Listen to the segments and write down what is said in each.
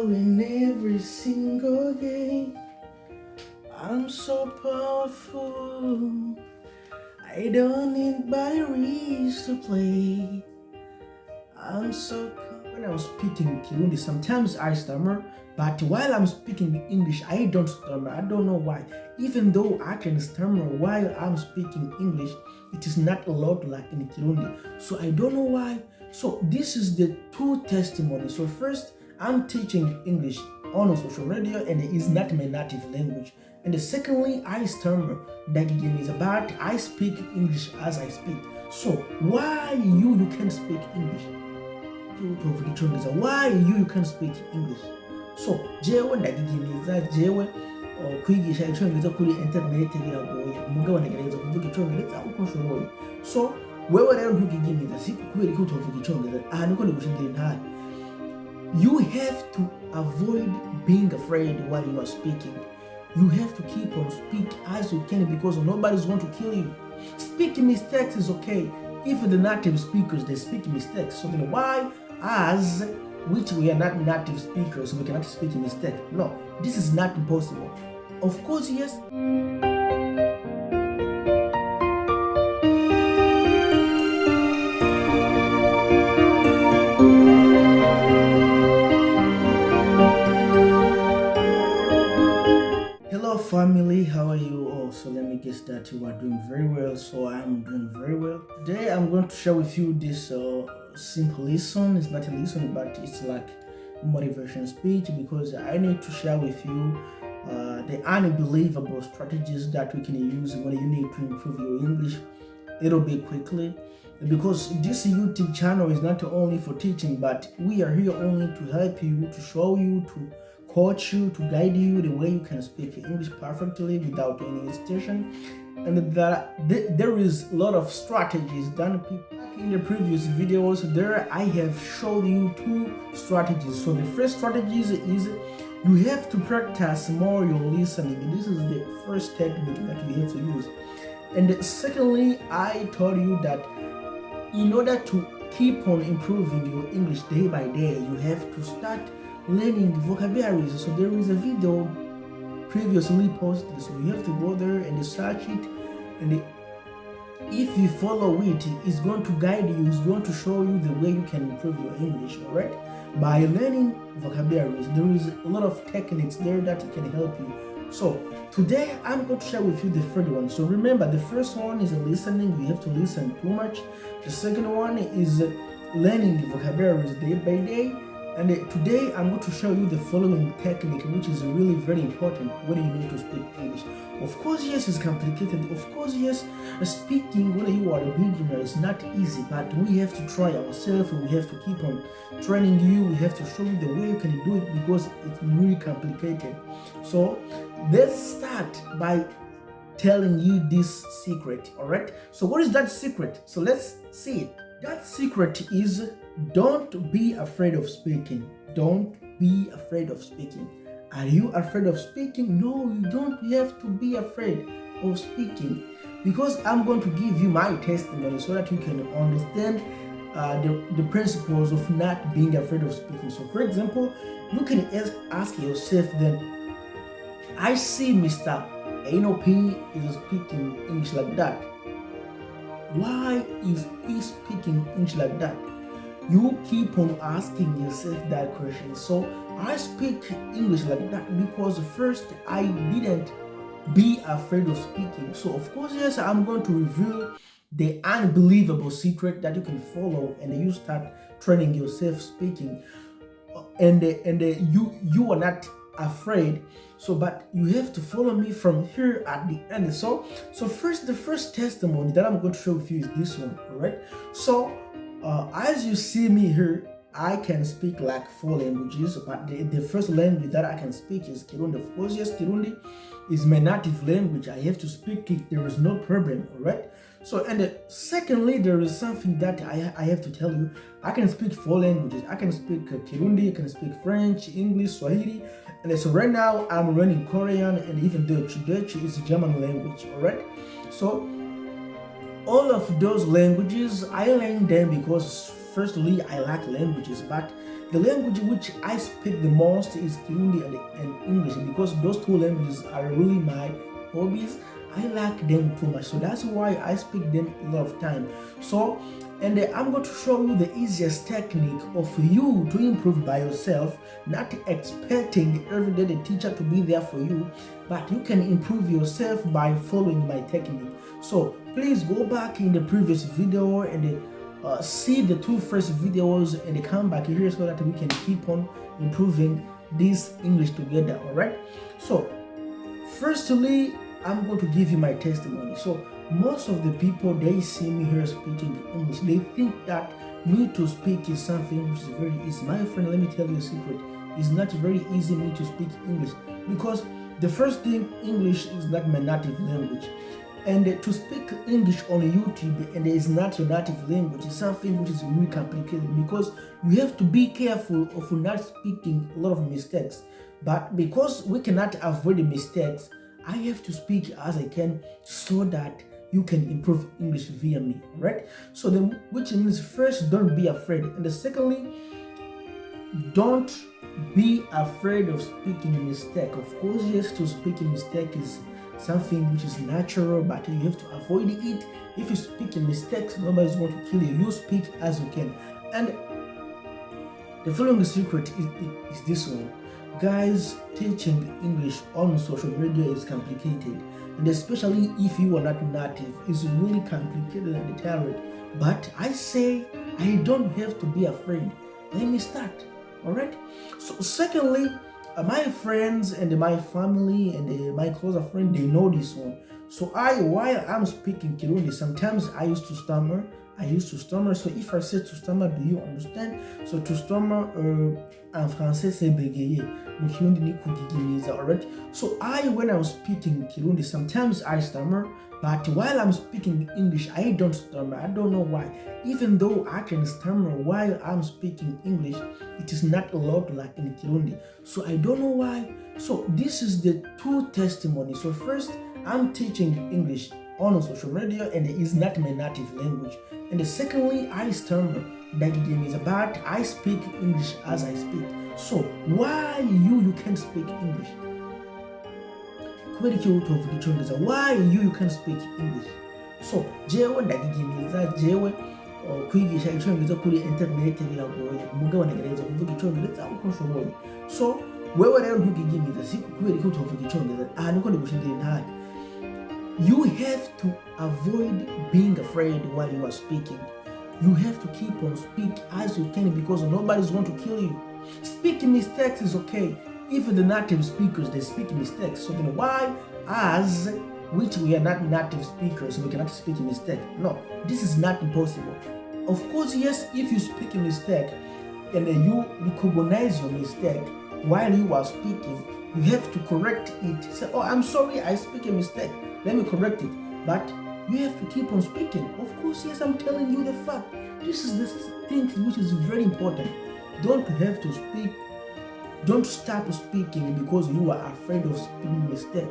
win every single game. I'm so powerful. I don't need batteries to play. I'm so when I was speaking Kirundi, sometimes I stammer, but while I'm speaking English, I don't stammer. I don't know why. Even though I can stammer while I'm speaking English, it is not allowed like in Kirundi. So I don't know why. So this is the two testimonies. So first, I'm teaching English on social media and it is not my native language. And secondly, I stammer. That again is about I speak English as I speak. So why you can't speak English? Why you can't speak English? So jewe ndagigimiza jewe kwigisha icyongereza kuri internet biragoye umugabo ndagerageza kuvuga icyongereza uko nshoboye. So wewe rero ntugigimiza si kubera ko utovuga icyongereza aha niko ndigushindira intare. You have to avoid being afraid while you are speaking. You have to keep on speak as you can because nobody's going to kill you. Speaking mistakes is okay. Even the native speakers, they speak mistakes. So then why us, which we are not native speakers, we cannot speak a mistake? No, this is not impossible. Of course, yes. Hello family, how are you all? So let me guess that you are doing very well. So I'm doing very well. Today I'm going to share with you this simple lesson. It's not a lesson, but it's like motivation speech because I need to share with you the unbelievable strategies that we can use when you need to improve your English a little bit quickly. Because this YouTube channel is not only for teaching, but we are here only to help you, to show you, to coach you, to guide you the way you can speak English perfectly without any hesitation. And that there is a lot of strategies done in the previous videos. There I have showed you two strategies. So the first strategy is you have to practice more your listening. This is the first technique that you have to use. And secondly, I told you that in order to keep on improving your English day by day, you have to start learning vocabularies. So there is a video previously posted, so you have to go there and search it, and if you follow it, it's going to guide you, it's going to show you the way you can improve your English. All right, by learning vocabularies, there is a lot of techniques there that can help you. So today I'm going to share with you the third one. So remember, the first one is listening. You have to listen too much. The second one is learning vocabularies day by day. And today I'm going to show you the following technique, which is really very important when you need to speak English. Of course, yes, it's complicated. Of course, yes, speaking when you are a beginner is not easy, but we have to try ourselves. We have to keep on training you. We have to show you the way you can do it because it's really complicated. So let's start by telling you this secret. All right. So what is that secret? So let's see it. That secret is don't be afraid of speaking. Don't be afraid of speaking. Are you afraid of speaking? No, you don't have to be afraid of speaking because I'm going to give you my testimony so that you can understand the principles of not being afraid of speaking. So for example, you can ask yourself then, I see Mr. P is speaking English like that. Why is he speaking English like that? You keep on asking yourself that question. So I speak English like that because first I didn't be afraid of speaking. So of course, yes, I'm going to reveal the unbelievable secret that you can follow and you start training yourself speaking. And you are not afraid. So but you have to follow me from here at the end. So first, the first testimony that I'm going to show with you is this one. All right. So as you see me here, I can speak like 4 languages, but the first language that I can speak is Kirundi. Of course, yes, Kirundi is my native language. I have to speak it. There is no problem. All right. So and secondly, there is something that I have to tell you. I can speak 4 languages. I can speak Kirundi, I can speak French, English, Swahili, and so right now I'm learning Korean and even Dutch. Dutch is a German language. All right. So all of those languages I learned them because firstly I like languages, but The language which I speak the most is Kirundi and English, because those two languages are really my hobbies. I like them too much, so that's why I speak them a lot of time. So, and I'm going to show you the easiest technique of you to improve by yourself, not expecting every day the teacher to be there for you, but you can improve yourself by following my technique. So please go back in the previous video and see the two first videos and come back here so that we can keep on improving this English together. All right, so firstly, I'm going to give you my testimony. So most of the people, they see me here speaking English, they think that me to speak is something which is very easy. My friend, let me tell you a secret. It's not very easy me to speak English, because the first thing, English is not my native language. And to speak English on YouTube and it is not your native language is something which is really complicated, because you have to be careful of not speaking a lot of mistakes. But because we cannot avoid the mistakes, I have to speak as I can so that you can improve English via me, right? So then, which means first, don't be afraid, and secondly, don't be afraid of speaking a mistake. Of course, yes, to speak a mistake is something which is natural, but you have to avoid it. If you speak in mistakes, nobody's going to kill you. You speak as you can. And the following secret is this one. Guys, teaching English on social media is complicated, and especially if you are not native, it's really complicated and tired. But I say I don't have to be afraid. Let me start. All right. So secondly, my friends and my family and my closer friend, they know this one. So while I'm speaking Kirundi, sometimes I used to stammer. So if I say to stammer, do you understand? So to stammer, en français c'est bégayer. Mu Kirundi ni kugigimiza, alright? So when I'm speaking Kirundi, sometimes I stammer, but while I'm speaking English, I don't stammer. I don't know why. Even though I can stammer while I'm speaking English, it is not allowed like in Kirundi. So I don't know why. So this is the two testimonies. So first, I'm teaching English on social media and it is not my native language. And secondly, I stammer. That game is about I speak English as I speak. So why you can't speak English? Why you can't speak English? So jewe ndagigimiza jewe kwigisha icyongereza kuri internet biragoye, mugabo nagereza kuvuga icyongereza uko nshoboye. So wewe rero ntugigimiza kubera ko utovuga icyongereza, aha niko ndigushindira intare. You have to avoid being afraid while you are speaking. You have to keep on speak as you can, because nobody's going to kill you. Speaking mistakes is okay. Even the native speakers, they speak mistakes. So then why us, which we are not native speakers, we cannot speak a mistake? No, this is not impossible. Of course, yes, if you speak a mistake and then you recognize your mistake while you are speaking, you have to correct it. Say, oh, I'm sorry, I speak a mistake. Let me correct it. But you have to keep on speaking. Of course, yes, I'm telling you the fact. This is the thing which is very important. Don't have to speak. Don't stop speaking because you are afraid of speaking mistake.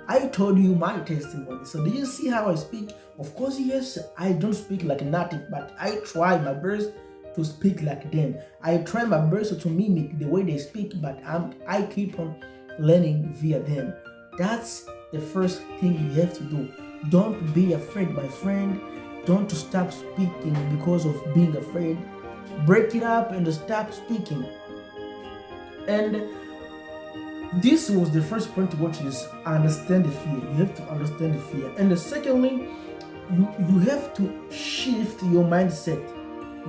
I told you my testimony. So do you see how I speak? Of course, yes, I don't speak like a native, but I try my best to speak like them. I try my best to mimic the way they speak, but I keep on learning via them. That's the first thing you have to do. Don't be afraid, my friend. Don't stop speaking because of being afraid. Break it up and stop speaking. And this was the first point, which is understand the fear. You have to understand the fear. And secondly, you have to shift your mindset.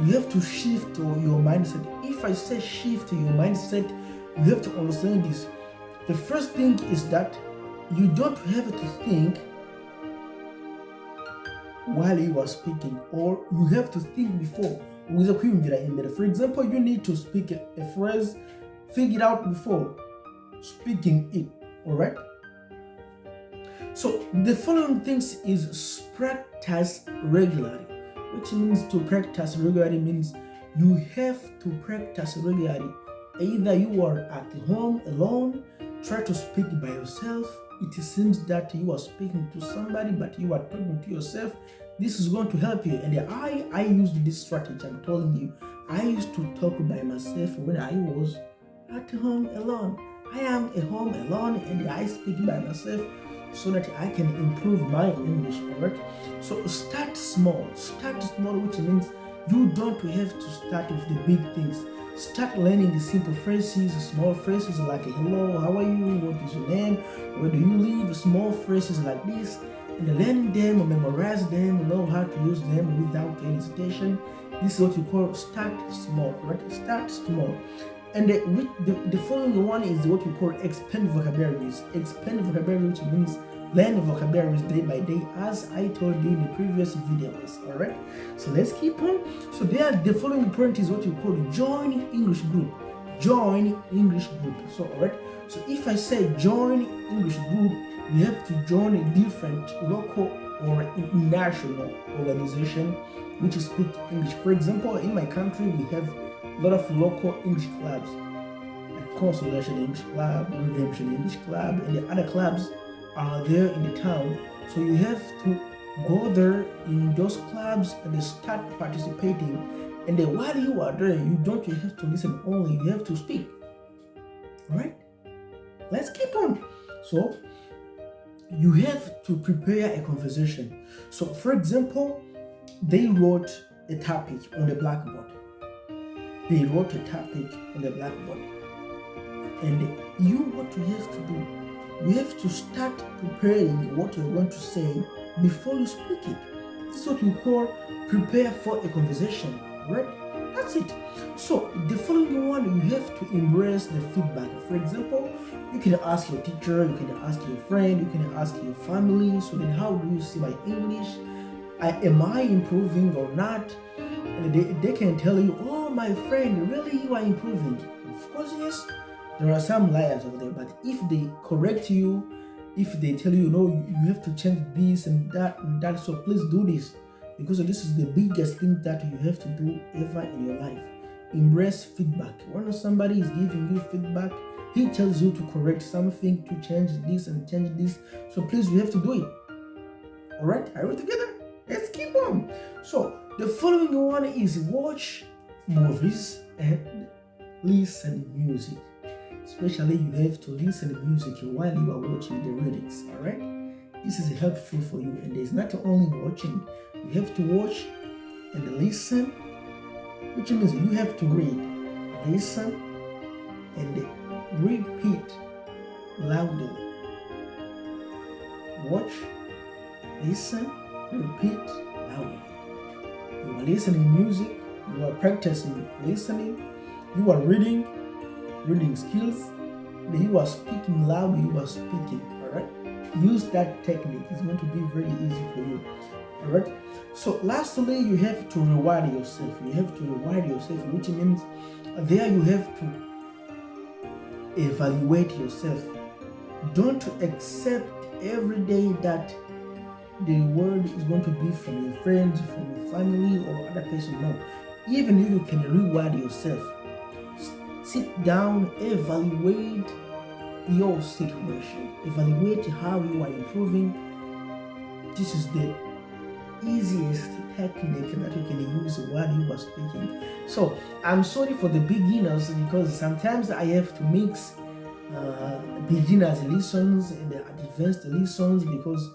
You have to shift your mindset. If I say shift your mindset, you have to understand this. The first thing is that you don't have to think while you are speaking, or you have to think before. For example, you need to speak a phrase, figure it out before speaking it. All right. So the following things is practice regularly, which means to practice regularly means you have to practice regularly. Either you are at home alone, try to speak by yourself. It seems that you are speaking to somebody, but you are talking to yourself. This is going to help you. And I used this strategy, I'm telling you. I used to talk by myself when I was at home alone. I am at home alone and I speak by myself so that I can improve my English, alright? So start small, which means you don't have to start with the big things. Start learning the simple phrases, small phrases like hello, how are you, what is your name, where do you live, small phrases like this, and learn them, memorize them, know how to use them without any hesitation. This is what we call start small, right? Start small. And the following one is what we call expand vocabularies. Expand vocabulary, which means learn vocabularies day by day, as I told you in the previous videos. Alright, so let's keep on. So there, the following point is what we call join English group. Join English group. So alright, so if I say join English group, we have to join a different local or national organization which speak English. For example, in my country, we have a lot of local English clubs, like Consolation English Club, Redemption English Club, and the other clubs are there in the town. So you have to go there in those clubs and start participating. And then while you are there, you don't have to listen only, you have to speak. Alright? Let's keep on. So you have to prepare a conversation. So for example, they wrote a topic on the blackboard. And you, what you have to do, you have to start preparing what you're going to say before you speak it. This is what we call prepare for a conversation, right? That's it. So the following one, you have to embrace the feedback. For example, you can ask your teacher, you can ask your friend, you can ask your family. So then how do you see my English? Am I improving or not? And they can tell you, oh, my friend, really you are improving. Of course, yes. There are some liars over there, but if they correct you, if they tell you, no, you have to change this and that, so please do this, because this is the biggest thing that you have to do ever in your life. Embrace feedback. When somebody is giving you feedback, he tells you to correct something, to change this and change this, so please, you have to do it. All right, are we together? Let's keep on. So the following one is watch movies and listen music. Especially you have to listen to music while you are watching the readings. Alright? This is helpful for you, and there's not only watching, you have to watch and listen, which means you have to read, listen, and repeat loudly. Watch, listen, repeat loudly. You are listening music, you are practicing listening, you are reading skills, then you are speaking loudly, you are speaking. Alright, use that technique, it's going to be very easy for you. Alright, so lastly, you have to reward yourself. Which means there you have to evaluate yourself. Don't accept every day that the word is going to be from your friends, from your family, or other person. No, even you can reward yourself. Sit down, evaluate your situation, evaluate how you are improving. This is the easiest technique that you can use while you are speaking. So I'm sorry for the beginners, because sometimes I have to mix beginners lessons and the advanced lessons, because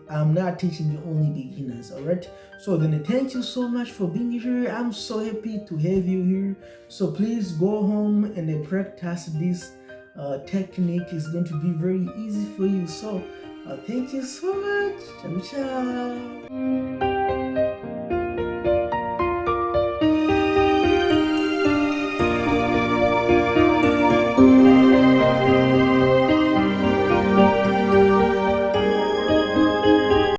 I'm not teaching only beginners. Alright, so then thank you so much for being here. I'm so happy to have you here. So please go home and practice this technique. It's going to be very easy for you. So thank you so much. Ciao, ciao.